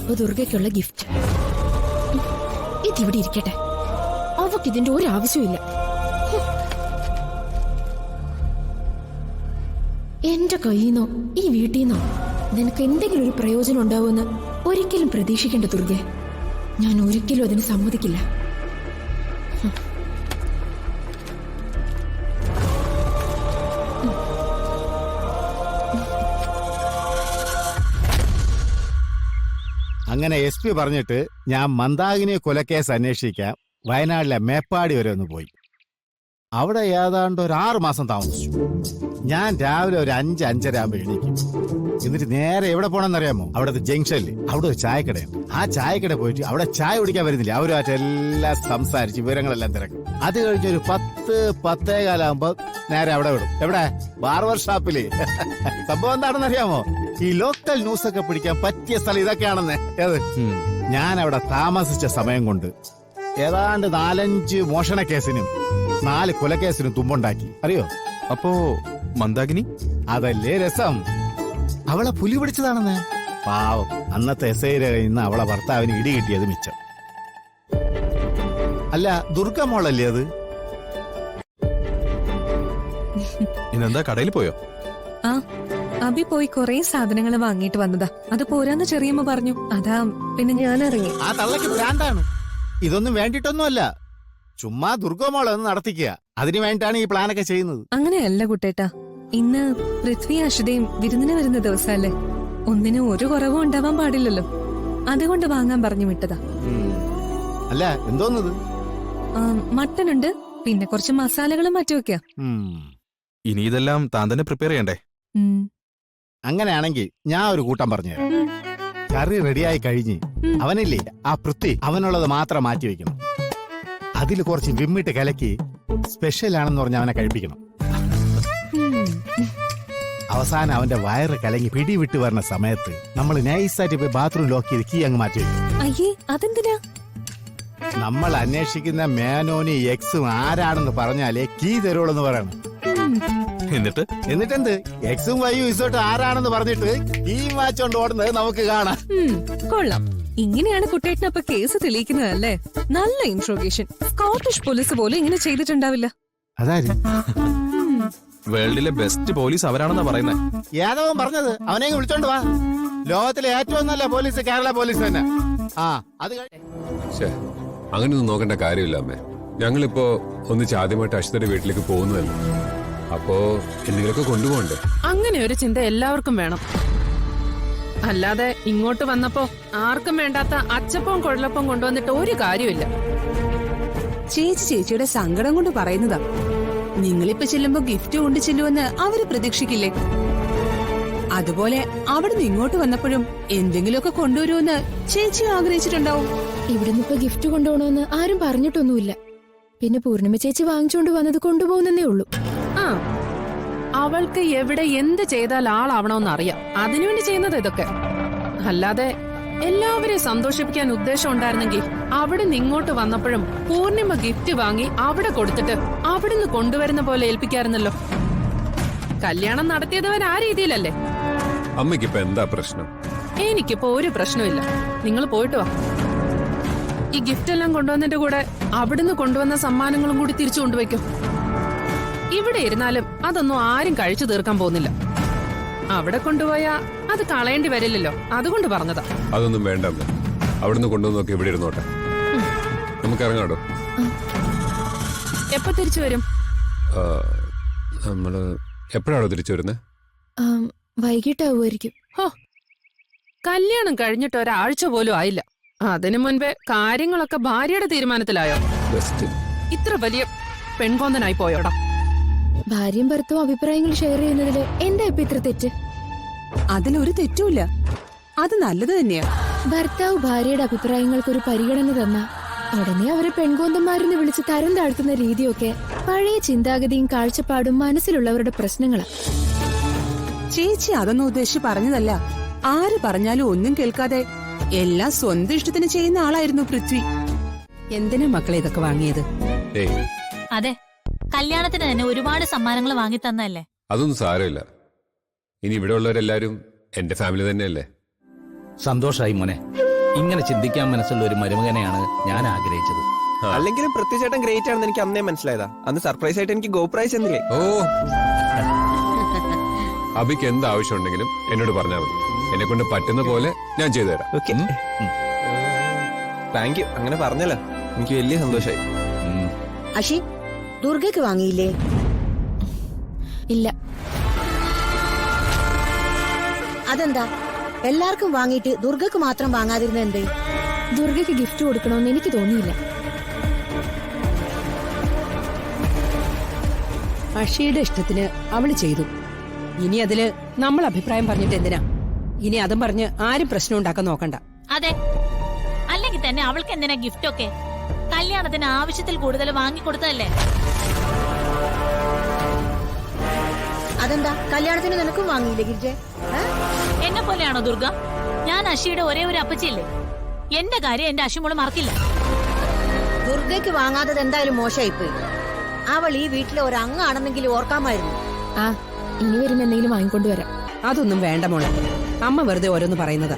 ഇപ്പൊ ദുർഗയ്ക്കുള്ള ഗിഫ്റ്റ്. ഇതിവിടെ ഇരിക്കട്ടെ, അവക്കിതിന്റെ ഒരു ആവശ്യമില്ല. എന്റെ കയ്യിന്നോ ഈ വീട്ടിന്നോ നിനക്ക് എന്തെങ്കിലും ഒരു പ്രയോജനം ഉണ്ടാവുമെന്ന് ഒരിക്കലും പ്രതീക്ഷിക്കേണ്ട ദുർഗെ. ഞാൻ ഒരിക്കലും അതിന് സമ്മതിക്കില്ല. അങ്ങനെ SP പറഞ്ഞിട്ട് ഞാൻ മന്ദാകിനി കൊലക്കേസ് അന്വേഷിക്കാൻ വയനാട്ടിലെ മേപ്പാടി വരെ ഒന്ന് പോയി. അവിടെ ഏതാണ്ട് ഒരു 6 മാസം താമസിച്ചു. ഞാൻ രാവിലെ ഒരു 5-5:30 ആകുമ്പോൾ എണീക്കും. എന്നിട്ട് നേരെ എവിടെ പോകണമെന്നറിയാമോ? അവിടുത്തെ ജംഗ്ഷനിൽ അവിടെ ഒരു ചായക്കടയുണ്ട്. ആ ചായക്കട പോയിട്ട് അവിടെ ചായ കുടിക്കാൻ വരുന്നില്ല, അവരുമായിട്ട് എല്ലാം സംസാരിച്ച് വിവരങ്ങളെല്ലാം തിരക്കും. അത് കഴിഞ്ഞൊരു 10-10:15 നേരെ അവിടെ വിടും. എവിടെ? ബാർബർ ഷാപ്പില്. സംഭവം എന്താണെന്നറിയാമോ? ഈ ലോക്കൽ ന്യൂസ് ഒക്കെ പിടിക്കാൻ പറ്റിയ സ്ഥലം ഇതൊക്കെയാണെന്ന്. ഏത്? ഞാൻ അവിടെ താമസിച്ച സമയം കൊണ്ട് ഏതാണ്ട് 4-5 മോഷണ കേസിനും 4 കൊലക്കേസിനും തുമ്പുണ്ടാക്കി. അറിയോ? അപ്പോ മന്ദാകിനി? അതല്ലേ രസം. അവളെ പുലി പിടിച്ചതാണെന്ന്. പാവം, അന്നത്തെ SIയുടെ കയ്യിൽ നിന്ന് അവളെ ഭർത്താവിന് ഇടി കിട്ടിയത് മിച്ചം. അല്ല, ദുർഗ മോളല്ലേ അത്? ഇന്നെന്താ കടയിൽ പോയോ? ആ, അബി പോയി കൊറേ സാധനങ്ങൾ വാങ്ങിയിട്ട് വന്നതാ. അത് പോരാന്ന് ചെറിയമ്മ പറഞ്ഞു. അതാ പിന്നെ ഞാൻ ഇറങ്ങി. ആ തള്ളക്ക് ഭ്രാന്താണ്. ഇതൊന്നും വേണ്ടിട്ടൊന്നുമല്ല, ചുമ്മാ ദുർഗ മോളെ ഒന്ന് നടത്തിക്കുക. അതിനു വേണ്ടിയിട്ടാണ് ഈ പ്ലാനൊക്കെ ചെയ്യുന്നത്. അങ്ങനെയല്ല കുട്ടേട്ടാ, ഇന്ന് പൃഥ്വി അശ്വതയും വിരുന്നിന് വരുന്ന ദിവസമല്ലേ. ഒന്നിനും ഒരു കുറവും ഉണ്ടാവാൻ പാടില്ലല്ലോ, അതുകൊണ്ട് വാങ്ങാൻ പറഞ്ഞു വിട്ടതാ. അല്ല, എന്തോന്നത്? മട്ടൻ ഉണ്ട്, പിന്നെ കുറച്ച് മസാലകളും മറ്റുമൊക്കെയാ. ഇനി ഇതെല്ലാം താൻ തന്നെ പ്രിപ്പയർ ചെയ്യണ്ടേ? അങ്ങനെയാണെങ്കിൽ ഞാൻ ഒരു കൂട്ടം പറഞ്ഞുതരാം. കറി റെഡിയായി കഴിഞ്ഞ് അവനില്ലേ ആ പൃഥ്വി, അവനുള്ളത് മാത്രം മാറ്റി വെക്കണം. അതിൽ കുറച്ച് വിമ്മിട്ട് കലക്കി സ്പെഷ്യൽ ആണെന്ന് പറഞ്ഞ് അവനെ കഴിപ്പിക്കണം. അവസാനം അവന്റെ വയറ് കലങ്ങി പിടിവിട്ട് വരുന്ന സമയത്ത് നമ്മൾ നൈസായിട്ട് പോയി ബാത്റൂം ലോക്ക് ചെയ്ത് കീ അങ്ങ് മാറ്റി വെക്കും. അയ്യേ, അതെന്തിനാ? നമ്മൾ അന്വേഷിക്കുന്ന മേനോനി എക്സും ആരാണെന്ന് പറഞ്ഞാലേ കീ തരുള്ളൂ പറയണം. എന്നിട്ടെന്ത്? എക്സും വൈയും ഇസോട്ട് ആരാണെന്ന് പറഞ്ഞിട്ട് ഈ മാച്ചോണ്ട് ഓടുന്നത് നമുക്ക് കാണാം. കൊള്ളാം. ഇങ്ങനെയാണ് കുട്ടേട്ടനപ്പൊ കേസ് തെളിയിക്കുന്നതല്ലേ? നല്ല ഇൻട്രോഗേഷൻ. സ്കോട്ടിഷ് പോലീസ് പോലും ഇങ്ങനെ ചെയ്തിട്ടുണ്ടാവില്ല. അതായത് വേൾഡിലെ ബെസ്റ്റ് പോലീസ് അവരാണെന്നാ പറയുന്നത്. യാദവൻ പറഞ്ഞത്. അവനെ വിളിച്ചോണ്ട് വാ. ലോകത്തിലെ ഏറ്റവും നല്ല പോലീസ് കേരള പോലീസ് തന്നെ. അത് അങ്ങനെയൊന്നും നോക്കേണ്ട കാര്യമില്ല അമ്മേ. ഞങ്ങളിപ്പോ ഒന്നിച്ച് ആദ്യമായിട്ട് അശ്വതിയുടെ വീട്ടിലേക്ക് പോകുന്നതല്ലേ, അപ്പോ എന്തെങ്കിലുമൊക്കെ കൊണ്ടുപോകണ്ടേ? അങ്ങനെ ഒരു ചിന്ത എല്ലാവർക്കും വേണം. അല്ലാതെ ഇങ്ങോട്ട് വന്നപ്പോ ആർക്കും വേണ്ടാത്ത അച്ചപ്പവും കൊഴലപ്പവും കൊണ്ടുവന്നിട്ട് ഒരു കാര്യമില്ല. ചേച്ചിയുടെ സങ്കടം കൊണ്ട് പറയുന്നതാ. നിങ്ങളിപ്പോ ചെല്ലുമ്പോ ഗിഫ്റ്റ് കൊണ്ട് ചെല്ലുമെന്ന് അവര് പ്രതീക്ഷിക്കില്ലേ? അതുപോലെ അവിടുന്ന് ഇങ്ങോട്ട് വന്നപ്പോഴും എന്തെങ്കിലുമൊക്കെ കൊണ്ടുവരുമെന്ന് ചേച്ചി ആഗ്രഹിച്ചിട്ടുണ്ടാവും. ഇവിടുന്ന് ഇപ്പൊ ഗിഫ്റ്റ് കൊണ്ടുപോകണമെന്ന് ആരും പറഞ്ഞിട്ടൊന്നുമില്ല. പിന്നെ പൂർണിമ ചേച്ചി വാങ്ങിച്ചോണ്ട് വന്നത് കൊണ്ടുപോകുന്നേ ഉള്ളൂ. അവൾക്ക് എവിടെ എന്ത് ചെയ്താൽ ആളാവണമെന്ന് അറിയാം. അതിനുവേണ്ടി ചെയ്യുന്നത് ഇതൊക്കെ. അല്ലാതെ എല്ലാവരെയും സന്തോഷിപ്പിക്കാൻ ഉദ്ദേശം ഉണ്ടായിരുന്നെങ്കിൽ അവിടെ നിന്ന് ഇങ്ങോട്ട് വന്നപ്പോഴും പൂർണിമ ഗിഫ്റ്റ് വാങ്ങി അവിടെ കൊടുത്തിട്ട് അവിടുന്ന് കൊണ്ടുവരുന്ന പോലെ ഏൽപ്പിക്കാറുന്നല്ലോ. കല്യാണം നടത്തിയതവൻ ആ രീതിയിലല്ലേ? അമ്മയ്ക്കിപ്പോ എന്താ പ്രശ്നം? എനിക്കിപ്പോ ഒരു പ്രശ്നമില്ല. നിങ്ങൾ പോയിട്ട് വാ. ഈ ഗിഫ്റ്റ് എല്ലാം കൊണ്ടുവന്നതിന്റെ കൂടെ അവിടുന്ന് കൊണ്ടുവന്ന സമ്മാനങ്ങളും കൂടി തിരിച്ചു കൊണ്ടുവയ്ക്കും. ഇവിടെ ഇരുന്നാലും അതൊന്നും ആരും കഴിച്ചു തീർക്കാൻ പോകുന്നില്ല. അവിടെ കൊണ്ടുപോയാ അത് കളയേണ്ടി വരില്ലല്ലോ, അതുകൊണ്ട് പറഞ്ഞതാ. അതൊന്നും വേണ്ട അമ്മ. അവിടുന്ന് കൊണ്ടുവന്നൊക്കെ ഇവിടെ ഇരുന്നോട്ടെ. നമുക്ക് ഇറങ്ങാടോ. എപ്പോ തിരിച്ചു വരും? നമ്മള് എപ്പോഴാണോ തിരിച്ചു വരുന്നത്? വൈകിട്ടാവുമായിരിക്കും. കല്യാണം കഴിഞ്ഞിട്ട് ഒരാഴ്ച പോലും ആയില്ല. അതിനു മുൻപേ കാര്യങ്ങളൊക്കെ ഭാര്യയുടെ തീരുമാനത്തിലായോ? ഇത്ര വലിയ പെൺകോന്തനായി പോയോടാ. ഭാര്യയും ഭർത്താവും അഭിപ്രായങ്ങൾ ഷെയർ ചെയ്യുന്നതില് എന്താ ഇപ്പൊ ഇത്ര തെറ്റ്? അതിലൊരു തെറ്റുമില്ല, അത് നല്ലത് തന്നെയാ. ഭർത്താവ് ഭാര്യയുടെ അഭിപ്രായങ്ങൾക്ക് ഒരു പരിഗണന തന്ന ഉടനെ അവരെ പെൺകോന്തന്മാരെന്ന് വിളിച്ച് തരം താഴ്ത്തുന്ന രീതിയൊക്കെ പഴയ ചിന്താഗതിയും കാഴ്ചപ്പാടും മനസ്സിലുള്ളവരുടെ പ്രശ്നങ്ങളാ. ചേച്ചി അതൊന്നും ഉദ്ദേശിച്ച് പറഞ്ഞതല്ല. ആര് പറഞ്ഞാലും ഒന്നും കേൾക്കാതെ എല്ലാം സ്വന്തം ഇഷ്ടത്തിന് ചെയ്യുന്ന ആളായിരുന്നു പൃഥ്വി. എന്തിനാ മക്കളെ ഇതൊക്കെ വാങ്ങിയത്? അതെ, കല്യാണത്തിന് തന്നെ ഒരുപാട് സമ്മാനങ്ങൾ വാങ്ങി തന്നല്ലേ. അതൊന്നും സാരമില്ല. ഇനി ഇവിടെ ഉള്ളവരെല്ലാരും എന്റെ ഫാമിലി തന്നെയല്ലേ. സന്തോഷായി മോനെ. ഇങ്ങനെ ചിന്തിക്കാൻ മനസ്സുള്ള ഒരു മരുമകനെയാണ് ഞാൻ ആഗ്രഹിച്ചത്. അല്ലെങ്കിലും പൃഥ്വിചേട്ടൻ ഗ്രേറ്റ് ആണെന്ന് എനിക്ക് അന്നേ മനസ്സിലായതാ. അന്ന് സർപ്രൈസ് ആയിട്ട് എനിക്ക് ഗോപ്രൈസ് എന്നില്ലേ. ഓ അബിക്ക് എന്ത് ആവശ്യം ഉണ്ടെങ്കിലും എന്നോട് പറഞ്ഞാൽ മതി. എന്നെ കൊണ്ട് പറ്റുന്ന പോലെ ഞാൻ ചെയ്തു തരാം. Okay, thank you. അങ്ങനെ പറഞ്ഞല്ലോ, എനിക്ക് വലിയ സന്തോഷമായി. അഷി, ദുർഗയ്ക്ക് വാങ്ങിയില്ലേ? ഇല്ല. അതെന്താ എല്ലാവർക്കും വാങ്ങിയിട്ട് ദുർഗക്ക് മാത്രം വാങ്ങാതിരുന്ന എന്തേ? ദുർഗയ്ക്ക് ഗിഫ്റ്റ് കൊടുക്കണമെന്ന് എനിക്ക് തോന്നിയില്ല. അഷിയുടെ ഇഷ്ടത്തിന് അവള് ചെയ്തു. ഇനി അതില് നമ്മൾ അഭിപ്രായം പറഞ്ഞിട്ട് എന്തിനാ? ഇനി അതും പറഞ്ഞ് ആരും പ്രശ്നം ഉണ്ടാക്കാൻ നോക്കണ്ട. അതെ, അല്ലെങ്കിൽ തന്നെ അവൾക്ക് എന്തിനാ ഗിഫ്റ്റ് ഒക്കെ? കല്യാണത്തിന് ആവശ്യത്തിൽ കൂടുതൽ വാങ്ങിക്കൊടുത്തതല്ലേ? അതെന്താ കല്യാണത്തിന് നിനക്കും വാങ്ങിയില്ലേ ഗിരിജെ? എന്നെ പോലെയാണോ ദുർഗ? ഞാൻ അഷിയുടെ ഒരേ ഒരു അപ്പച്ചിയല്ലേ. എന്റെ കാര്യം എന്റെ അഷിമോള് മറക്കില്ല. ദുർഗയ്ക്ക് വാങ്ങാത്തത് എന്തായാലും മോശമായിപ്പോയി. അവൾ ഈ വീട്ടിലെ ഒരു അംഗാണെന്നെങ്കിലും ഓർക്കാമായിരുന്നു. ആ, ഇനി വരുമ്പോ എന്തെങ്കിലും വാങ്ങിക്കൊണ്ടുവരാം. അതൊന്നും വേണ്ട മോളെ, അമ്മ വെറുതെ ഓരോന്ന് പറയുന്നതാ.